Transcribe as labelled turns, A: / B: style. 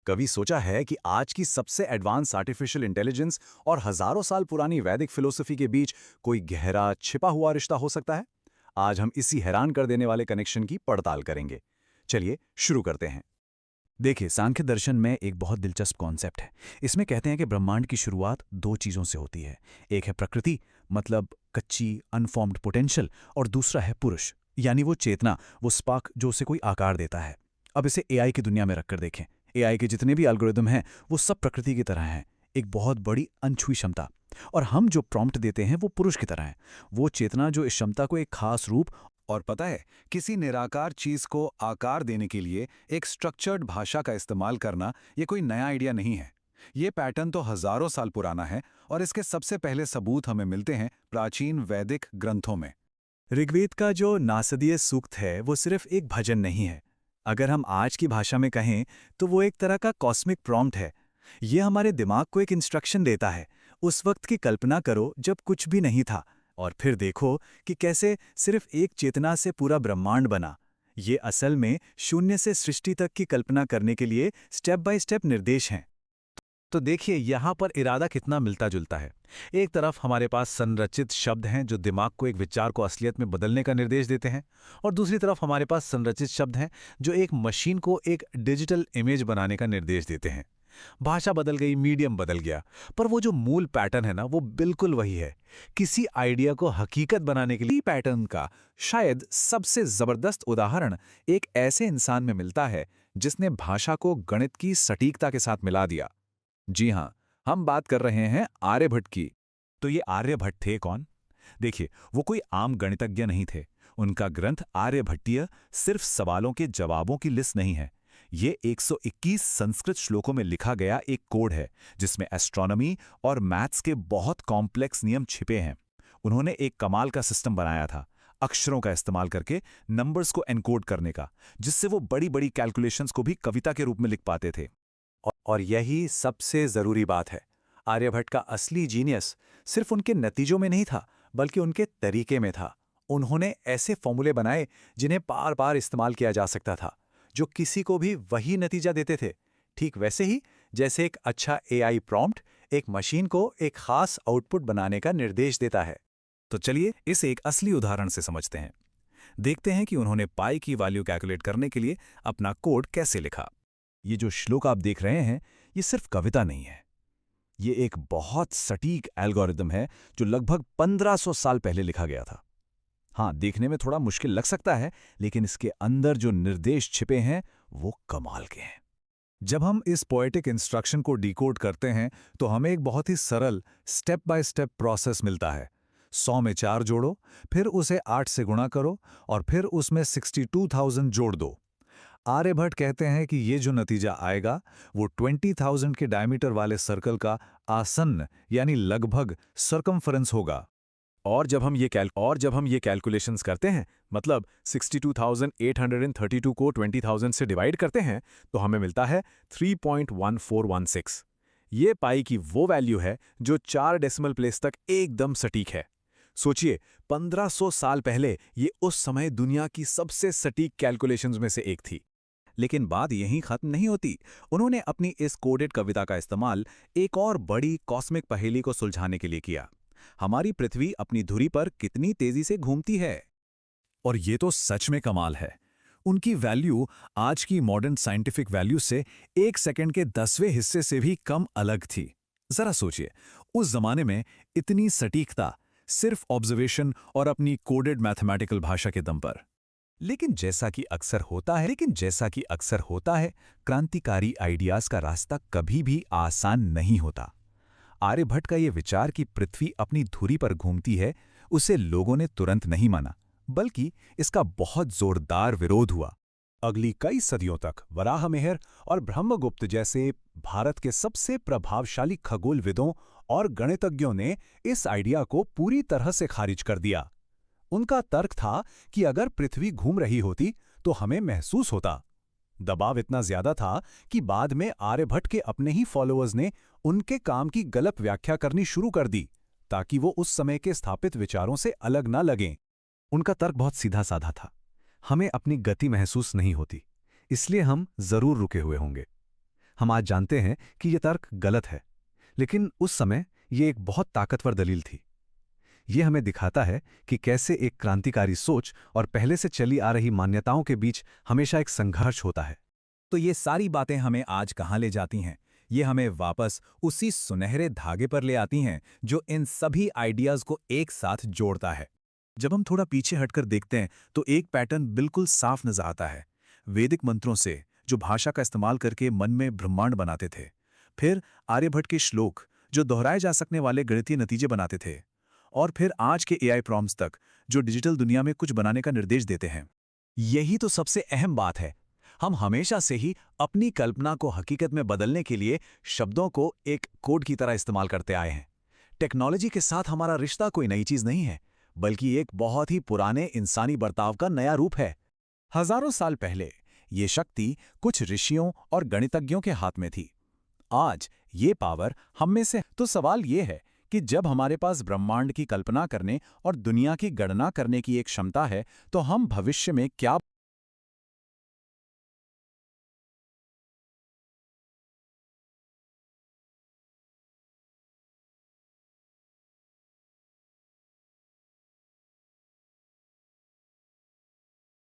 A: कभी सोचा है कि आज की सबसे एडवांस आर्टिफिशियल इंटेलिजेंस और हजारों साल पुरानी वैदिक फिलोसफी के बीच कोई गहरा छिपा हुआ रिश्ता हो सकता है? आज हम इसी हैरान कर देने वाले कनेक्शन की पड़ताल करेंगे। चलिए शुरू करते हैं। देखिए, सांख्य दर्शन में एक बहुत दिलचस्प कॉन्सेप्ट है। इसमें कहते हैं कि ब्रह्मांड की शुरुआत दो चीजों से होती है। एक है प्रकृति, मतलब कच्ची अनफॉर्म्ड पोटेंशियल, और दूसरा है पुरुष, यानी वो चेतना, वो स्पार्क जो उसे कोई आकार देता है। अब इसे एआई की दुनिया में रखकर देखें। एआई के जितने भी एल्गोरिदम हैं वो सब प्रकृति की तरह हैं, एक बहुत बड़ी अनछुई क्षमता। और हम जो प्रॉम्प्ट देते हैं वो पुरुष की तरह है, वो चेतना जो इस क्षमता को एक खास रूप। और पता है, किसी निराकार चीज को आकार देने के लिए एक स्ट्रक्चर्ड भाषा का इस्तेमाल करना ये कोई नया आइडिया नहीं है। ये पैटर्न तो हजारों साल पुराना है और इसके सबसे पहले सबूत हमें मिलते हैं प्राचीन वैदिक ग्रंथों में। ऋग्वेद का जो नासदीय सूक्त है वो सिर्फ एक भजन नहीं है। अगर हम आज की भाषा में कहें तो वो एक तरह का कॉस्मिक प्रॉम्प्ट है। ये हमारे दिमाग को एक इंस्ट्रक्शन देता है। उस वक्त की कल्पना करो जब कुछ भी नहीं था, और फिर देखो कि कैसे सिर्फ एक चेतना से पूरा ब्रह्मांड बना। ये असल में शून्य से सृष्टि तक की कल्पना करने के लिए स्टेप बाय स्टेप निर्देश हैं।
B: तो देखिए यहाँ पर इरादा कितना मिलता जुलता है। एक तरफ हमारे पास संरचित शब्द हैं जो दिमाग को एक विचार को असलियत में बदलने का निर्देश देते हैं, और दूसरी तरफ हमारे पास संरचित शब्द हैं जो एक मशीन को एक डिजिटल इमेज बनाने का निर्देश देते हैं। भाषा बदल गई, मीडियम बदल गया, पर वो जो मूल पैटर्न है ना, वो बिल्कुल वही है। किसी आइडिया को हकीकत बनाने के लिए पैटर्न का शायद सबसे जबरदस्त उदाहरण एक ऐसे इंसान में मिलता है जिसने भाषा को गणित की सटीकता के साथ मिला दिया। जी हाँ, हम बात कर रहे हैं आर्यभट्ट की। तो ये आर्यभट्ट थे कौन? देखिए, वो कोई आम गणितज्ञ नहीं थे। उनका ग्रंथ आर्यभट्टीय सिर्फ सवालों के जवाबों की लिस्ट नहीं है। ये 121 संस्कृत श्लोकों में लिखा गया एक कोड है जिसमें एस्ट्रोनॉमी और मैथ्स के बहुत कॉम्प्लेक्स नियम छिपे हैं। उन्होंने एक कमाल का सिस्टम बनाया था, अक्षरों का इस्तेमाल करके नंबर्स को एनकोड करने का, जिससे वो बड़ी बड़ी कैलकुलेशंस को भी कविता के रूप में लिख पाते थे।
A: और यही सबसे जरूरी बात है। आर्यभट्ट का असली जीनियस सिर्फ उनके नतीजों में नहीं था, बल्कि उनके तरीके में था। उन्होंने ऐसे फॉर्मूले बनाए जिन्हें बार बार इस्तेमाल किया जा सकता था, जो किसी को भी वही नतीजा देते थे। ठीक वैसे ही जैसे एक अच्छा एआई प्रॉम्प्ट एक मशीन को एक खास आउटपुट बनाने का निर्देश देता है।
B: तो चलिए इसे एक असली उदाहरण से समझते हैं। देखते हैं कि उन्होंने पाई की वैल्यू कैलकुलेट करने के लिए अपना कोड कैसे लिखा।
A: ये जो श्लोक आप देख रहे हैं, ये सिर्फ कविता नहीं है। ये एक बहुत सटीक एल्गोरिदम है जो लगभग 1500 साल पहले लिखा गया था। हाँ, देखने में थोड़ा मुश्किल लग सकता है, लेकिन इसके अंदर जो निर्देश छिपे हैं वो कमाल के हैं।
B: जब हम इस पोएटिक इंस्ट्रक्शन को डिकोड करते हैं तो हमें एक बहुत ही सरल स्टेप बाय स्टेप प्रोसेस मिलता है। 100 में 4 जोड़ो, फिर उसे 8 से गुणा करो, और फिर उसमें 62,000 जोड़ दो। आर्यभट्ट कहते हैं कि ये जो नतीजा आएगा वो 20,000 के डायमीटर वाले सर्कल का आसन्न यानी लगभग सर्कमफरेंस होगा। और जब हम ये कैलकुलेशंस करते हैं, मतलब 62,832 को 20,000 से डिवाइड करते हैं, तो हमें मिलता है 3.1416। ये पाई की वो वैल्यू है जो 4 डेसिमल प्लेस तक एकदम सटीक है। सोचिए, 1500 साल पहले ये उस समय दुनिया की सबसे सटीक कैलकुलेशंस में से एक थी। लेकिन बात यहीं खत्म नहीं होती। उन्होंने अपनी इस कोडेड कविता का इस्तेमाल एक और बड़ी कॉस्मिक पहेली को सुलझाने के लिए किया। हमारी पृथ्वी अपनी धुरी पर कितनी तेजी से घूमती है? और ये तो सच में कमाल है। उनकी वैल्यू आज की मॉडर्न साइंटिफिक वैल्यू से 1 सेकंड के 10वें हिस्से से भी कम अलग थी। जरा सोचिए, उस जमाने में इतनी सटीकता सिर्फ ऑब्जर्वेशन और अपनी कोडेड मैथमेटिकल भाषा के दम पर। लेकिन जैसा कि अक्सर होता है, क्रांतिकारी आइडियाज का रास्ता कभी भी आसान नहीं होता। आर्यभट्ट का ये विचार कि पृथ्वी अपनी धुरी पर घूमती है, उसे लोगों ने तुरंत नहीं माना, बल्कि इसका बहुत जोरदार विरोध हुआ। अगली कई सदियों तक वराहमिहिर और ब्रह्मगुप्त जैसे भारत के सबसे प्रभावशाली खगोलविदों और गणितज्ञों ने इस आइडिया को पूरी तरह से खारिज कर दिया। उनका तर्क था कि अगर पृथ्वी घूम रही होती तो हमें महसूस होता। दबाव इतना ज्यादा था कि बाद में आर्यभट्ट के अपने ही फॉलोअर्स ने उनके काम की गलत व्याख्या करनी शुरू कर दी, ताकि वो उस समय के स्थापित विचारों से अलग न लगें। उनका तर्क बहुत सीधा साधा था। हमें अपनी गति महसूस नहीं होती, इसलिए हम जरूर रुके हुए होंगे। हम आज जानते हैं कि ये तर्क गलत है, लेकिन उस समय ये एक बहुत ताकतवर दलील थी। ये हमें दिखाता है कि कैसे एक क्रांतिकारी सोच और पहले से चली आ रही मान्यताओं के बीच हमेशा एक संघर्ष होता है।
C: तो ये सारी बातें हमें आज कहाँ ले जाती हैं? ये हमें वापस उसी सुनहरे धागे पर ले आती हैं जो इन सभी आइडियाज़ को एक साथ जोड़ता है।
A: जब हम थोड़ा पीछे हटकर देखते हैं तो एक पैटर्न बिल्कुल साफ नजर आता है। वैदिक मंत्रों से जो भाषा का इस्तेमाल करके मन में ब्रह्मांड बनाते थे, फिर आर्यभट्ट के श्लोक जो दोहराए जा सकने वाले गणितीय नतीजे बनाते थे, और फिर आज के एआई प्रॉम्प्ट्स तक जो डिजिटल दुनिया में कुछ बनाने का निर्देश देते हैं। यही तो सबसे अहम बात है। हम हमेशा से ही अपनी कल्पना को हकीकत में बदलने के लिए शब्दों को एक कोड की तरह इस्तेमाल करते आए हैं। टेक्नोलॉजी के साथ हमारा रिश्ता कोई नई चीज नहीं है, बल्कि एक बहुत ही पुराने इंसानी बर्ताव का नया रूप है। हजारों साल पहले ये शक्ति कुछ ऋषियों और गणितज्ञों के हाथ में थी। आज ये पावर हम में से। तो सवाल ये है कि जब हमारे पास ब्रह्मांड की कल्पना करने और दुनिया की गणना करने की एक क्षमता है, तो हम भविष्य में क्या